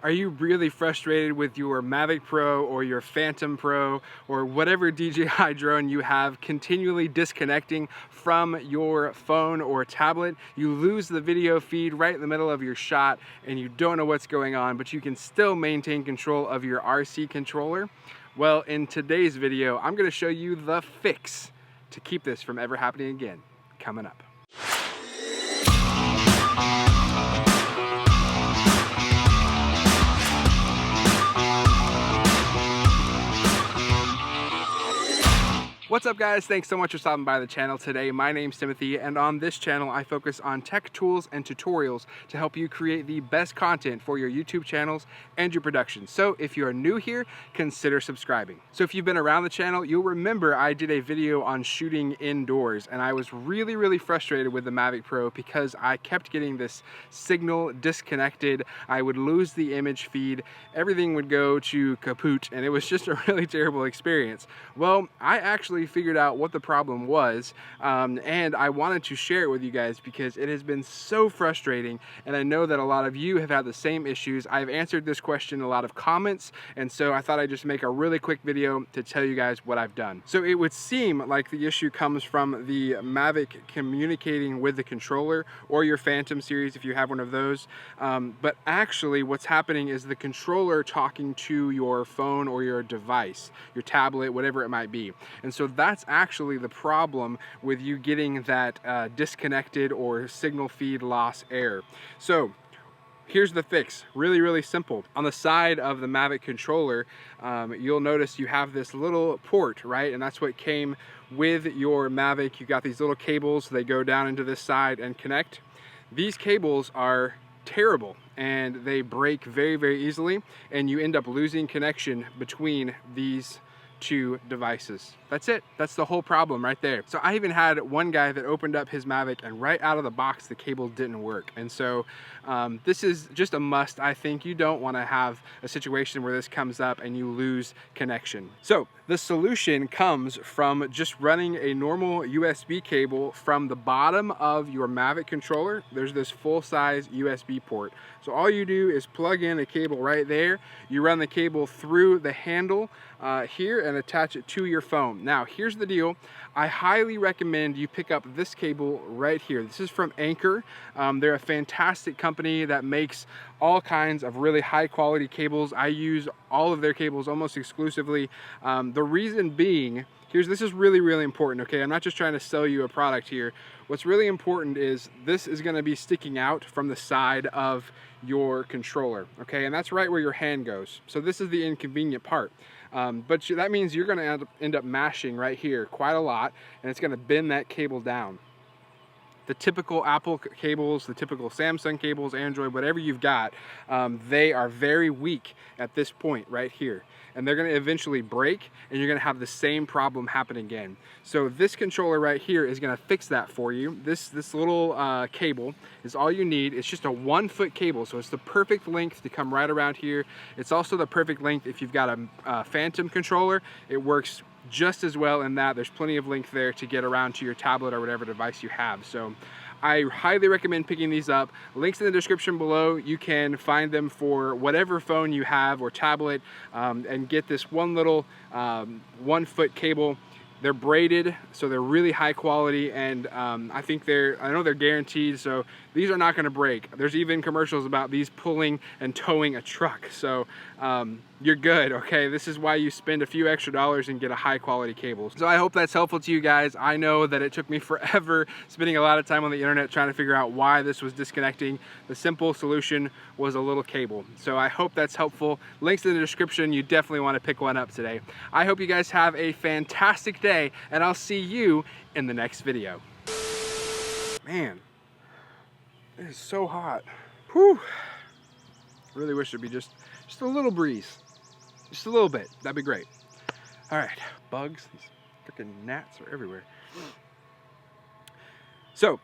Are you really frustrated with your Mavic Pro or your Phantom Pro or whatever DJI drone you have continually disconnecting from your phone or tablet? You lose the video feed right in the middle of your shot and you don't know what's going on, but you can still maintain control of your RC controller? Well, in today's video, I'm going to show you the fix to keep this from ever happening again. Coming up. What's up guys, thanks so much for stopping by the channel today. My name's Timothy and on this channel I focus on tech tools and tutorials to help you create the best content for your YouTube channels and your productions. So if you are new here, consider subscribing. So if you've been around the channel, you'll remember I did a video on shooting indoors and I was really frustrated with the Mavic Pro because I kept getting this signal disconnected. I would lose the image feed, everything would go to kaput, and it was just a really terrible experience. Well, I actually figured out what the problem was, and I wanted to share it with you guys because it has been so frustrating, and I know that a lot of you have had the same issues. I've answered this question in a lot of comments, and so I thought I'd just make a really quick video to tell you guys what I've done. So it would seem like the issue comes from the Mavic communicating with the controller or your Phantom series if you have one of those, but actually what's happening is the controller talking to your phone or your device, your tablet, whatever it might be. And so that's actually the problem with you getting that disconnected or signal feed loss error. So here's the fix, really simple. On the side of the Mavic controller, you'll notice you have this little port, right? And that's what came with your Mavic. You got these little cables, they go down into this side and connect. These cables are terrible and they break very easily, and you end up losing connection between these two devices. That's it. That's the whole problem right there. So I even had one guy that opened up his Mavic and right out of the box the cable didn't work. And so this is just a must. I think you don't want to have a situation where this comes up and you lose connection. So the solution comes from just running a normal USB cable from the bottom of your Mavic controller. There's this full-size USB port. So all you do is plug in a cable right there. You run the cable through the handle here and attach it to your phone. Now here's the deal. I highly recommend you pick up this cable right here. This is from Anker. They're a fantastic company that makes all kinds of really high quality cables. I use all of their cables almost exclusively. The reason being, this is really important, okay? I'm not just trying to sell you a product here. What's really important is this is gonna be sticking out from the side of your controller, okay? And that's right where your hand goes. So this is the inconvenient part. But that means you're gonna end up mashing right here quite a lot, and it's gonna bend that cable down. The typical Apple cables, the typical Samsung cables, Android, whatever you've got, they are very weak at this point right here. And they're gonna eventually break and you're gonna have the same problem happen again. So this controller right here is gonna fix that for you. This little cable is all you need. It's just a 1-foot cable, so it's the perfect length to come right around here. It's also the perfect length if you've got a Phantom controller. It works just as well in that. There's plenty of length there to get around to your tablet or whatever device you have. So I highly recommend picking these up. Links in the description below. You can find them for whatever phone you have or tablet, and get this one little 1-foot cable. They're braided, so they're really high quality, and I know they're guaranteed, so these are not gonna break. There's even commercials about these pulling and towing a truck, so you're good, okay? This is why you spend a few extra dollars and get a high quality cable. So I hope that's helpful to you guys. I know that it took me forever spending a lot of time on the internet trying to figure out why this was disconnecting. The simple solution was a little cable. So I hope that's helpful. Links in the description. You definitely want to pick one up today. I hope you guys have a fantastic day, and I'll see you in the next video. Man, it is so hot. Whew. Really wish there'd be just a little breeze. Just a little bit. That'd be great. All right, bugs, these freaking gnats are everywhere. So